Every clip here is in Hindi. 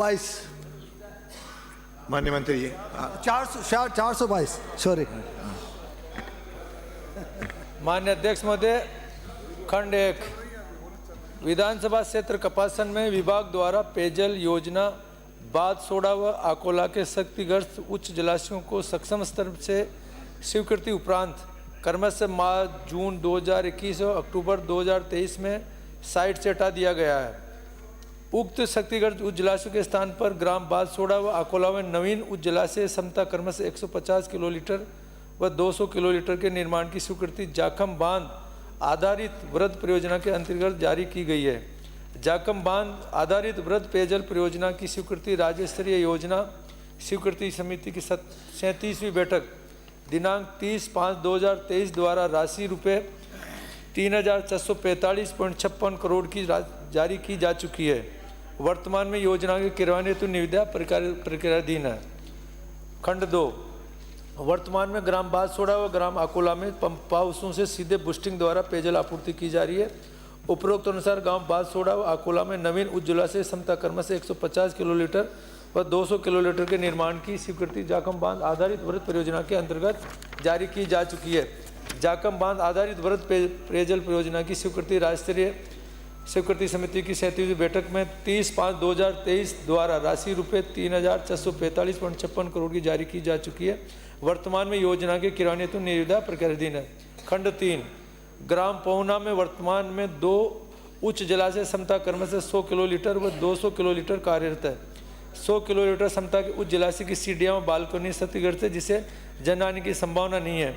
22 माननीय मंत्री जी 422 सॉरी। माननीय अध्यक्ष महोदय, खंड 1 विधानसभा क्षेत्र कपासन में विभाग द्वारा पेयजल योजना बादसोड़ा व आकोला के क्षतिग्रस्त उच्च जलाशयों को सक्षम स्तर से स्वीकृति उपरांत क्रमशः मार्च जून 2021 और अक्टूबर 2023 में साइट से हटा दिया गया है। उक्त क्षतिग्रस्त उच्च जलाशयों के स्थान पर ग्राम बादसोड़ा व आकोला में नवीन उच्च जलाशय क्षमता क्रमशः 150 किलोलीटर व 200 किलोलीटर के निर्माण की स्वीकृति जाखम बांध आधारित वृहद परियोजना के अंतर्गत जारी की गई है। जाखम बांध आधारित वृहद पेयजल परियोजना की स्वीकृति राज्य स्तरीय योजना स्वीकृति समिति की 37वीं बैठक दिनांक 30/5/2023 द्वारा राशि रुपये 3,445.56 करोड़ की जारी की जा चुकी है। वर्तमान में योजना के क्रियान्वयन हेतु निविदा प्रक्रियाधीन है। खंड 2 वर्तमान में ग्राम बादसोड़ा व ग्राम आकोला में पंप हाउसों से सीधे बूस्टिंग द्वारा पेयजल आपूर्ति की जा रही है। उपरोक्त अनुसार गांव बादसोड़ा व आकोला में नवीन उच्च जलाशय क्षमता क्रमशः 150 किलोलीटर व 200 किलोलीटर के निर्माण की स्वीकृति जाखम बांध आधारित वृहद परियोजना के अंतर्गत जारी की जा चुकी है। जाखम बांध आधारित वृहद पेयजल परियोजना की स्वीकृति राज्य स्तरीय स्वीकृति समिति की 37वीं बैठक में 30/5/2023 द्वारा राशि रुपये 3,445.56 करोड़ की जारी की जा चुकी है। वर्तमान में योजना के क्रियान्वयन हेतु निविदा प्रक्रियाधीन है। खंड 3 ग्राम पहुना में वर्तमान में 2 उच्च जलाशय क्षमता क्रमशः 100 किलोलीटर व 200 किलोलीटर कार्यरत है। 100 किलोलीटर क्षमता के उच्च जलाशय की सीढ़ियाँ व बालकनी क्षतिग्रस्त है, जिसे जनहानि की संभावना नहीं है।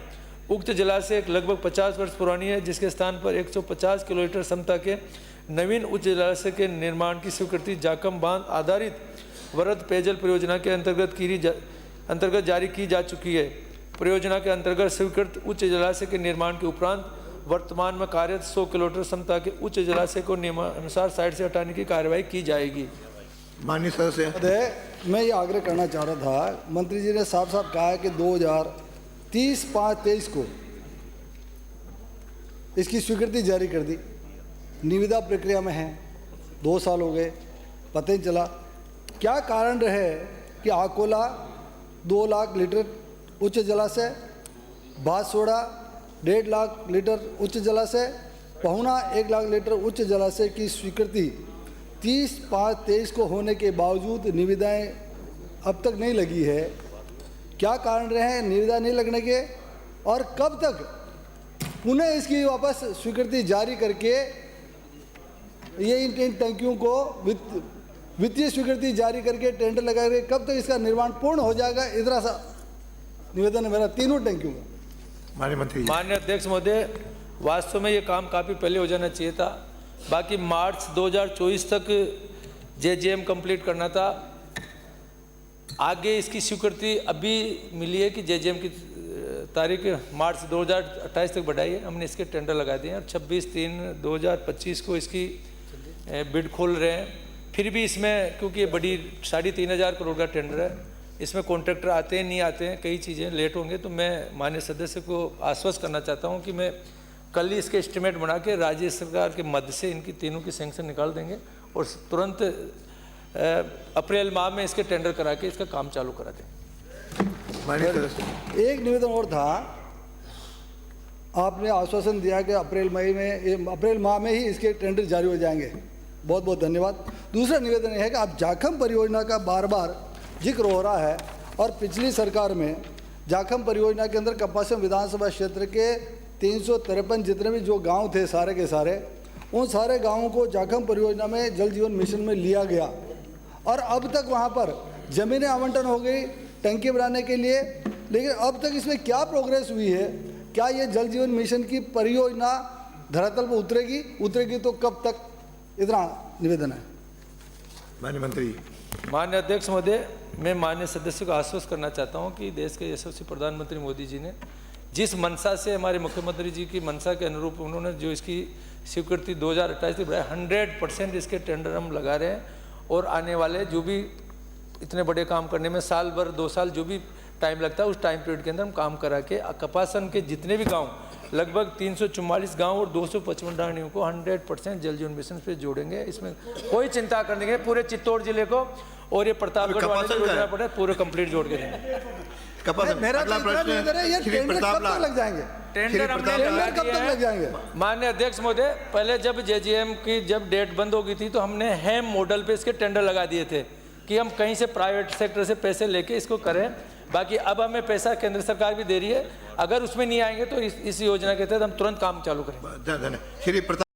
उक्त जलाशय लगभग 50 वर्ष पुरानी है, जिसके स्थान पर 150 किलोलीटर क्षमता के नवीन उच्च जलाशय के निर्माण की स्वीकृति जाखम बांध आधारित वृहद पेयजल परियोजना के अंतर्गत जारी की जा चुकी है। परियोजना के अंतर्गत स्वीकृत उच्च जलाशय के निर्माण के उपरांत वर्तमान में कार्यरत 100 किलोमीटर क्षमता के उच्च जलाशय को नियमानुसार साइट से हटाने की कार्यवाही की जाएगी। माननीय सदस्य, मैं ये आग्रह करना चाह रहा था, मंत्री जी ने साफ साफ कहा है कि 2030/5/23 को इसकी स्वीकृति जारी कर दी, निविदा प्रक्रिया में है, 2 साल हो गए, पता ही चला। क्या कारण रहे कि आकोला 2 लाख लीटर उच्च जलाशय, बादसोड़ा 1.5 लाख लीटर उच्च जलाशय, पहुना 1 लाख लीटर उच्च जलाशय की स्वीकृति 30/5/23 को होने के बावजूद निविदाएं अब तक नहीं लगी है? क्या कारण रहे हैं निविदा नहीं लगने के, और कब तक पुनः इसकी वापस स्वीकृति जारी करके ये इन टंकियों को वित्तीय स्वीकृति जारी करके टेंडर लगा के कब तक इसका निर्माण पूर्ण हो जाएगा? इतना सा निवेदन है मेरा तीनों टंकियों का। माननीय मंत्री। माननीय अध्यक्ष महोदय, वास्तव में ये काम काफ़ी पहले हो जाना चाहिए था। बाकी मार्च 2024 तक JJM कंप्लीट करना था। आगे इसकी स्वीकृति अभी मिली है कि JJM की तारीख मार्च 2028 तक बढ़ाई है। हमने इसके टेंडर लगा दिए हैं और 26/3/2025 को इसकी बिड खोल रहे हैं। फिर भी इसमें क्योंकि ये बड़ी 3,500 करोड़ का टेंडर है, इसमें कॉन्ट्रैक्टर आते हैं नहीं आते हैं, कई चीज़ें लेट होंगे, तो मैं माननीय सदस्य को आश्वस्त करना चाहता हूं कि मैं कल ही इसके एस्टिमेट बना के राज्य सरकार के मद से इनकी तीनों की सैंक्शन निकाल देंगे और तुरंत अप्रैल माह में इसके टेंडर करा के इसका काम चालू करा देंगे। माननीय सदस्य, एक निवेदन और था, आपने आश्वासन दिया कि अप्रैल माह में ही इसके टेंडर जारी हो जाएंगे, बहुत बहुत धन्यवाद। दूसरा निवेदन यह है कि आप जाखम परियोजना का बार बार जिक्र हो रहा है और पिछली सरकार में जाखम परियोजना के अंदर कपासन विधानसभा क्षेत्र के 353 जितने भी जो गांव थे सारे के सारे, उन सारे गांवों को जाखम परियोजना में जल जीवन मिशन में लिया गया और अब तक वहां पर ज़मीनें आवंटन हो गई टंकी बनाने के लिए, लेकिन अब तक इसमें क्या प्रोग्रेस हुई है? क्या ये जल जीवन मिशन की परियोजना धरातल पर उतरेगी तो कब तक? इतना निवेदन है। माननीय मंत्री। माननीय अध्यक्ष महोदय, मैं माननीय सदस्य को आश्वस्त करना चाहता हूं कि देश के यशस्वी प्रधानमंत्री मोदी जी ने जिस मंशा से, हमारे मुख्यमंत्री जी की मंशा के अनुरूप उन्होंने जो इसकी स्वीकृति 2028 तक बढ़ाई, 100% इसके टेंडर हम लगा रहे हैं और आने वाले जो भी इतने बड़े काम करने में साल भर 2 साल जो भी टाइम लगता है, उस टाइम पीरियड के अंदर हम काम करा के कपासन के जितने भी गांव, लगभग 344 गांव और 255 डाणियों को 100% जल जीवन मिशन पे जोड़ेंगे। इसमें कोई चिंता करने के, पूरे चित्तौड़ जिले को और ये प्रतापगढ़ वाले जो योजना पड़े पूरे कंप्लीट जोड़ के देंगे। कपासन, मेरा अगला तो इतना निवेदन है, ये श्री टेंडर प्रताप कब तक लाल। लग जाएंगे? टेंडर हमने लगा टेंडर कब दिए तक लग जाएंगे? हैं। माननीय अध्यक्ष महोदय, पहले जब जेजीएम की जब डेट बंद हो गई थी तो हमने हैम मॉडल पे इसके टेंडर लगा दिए थे कि हम कहीं से प्राइवेट सेक्टर से पैसे लेके इसको करें। बाकी अब हमें पैसा केंद्र सरकार भी दे रही है, अगर उसमें नहीं आएंगे तो इस योजना के तहत हम तुरंत काम चालू करेंगे। श्री प्रताप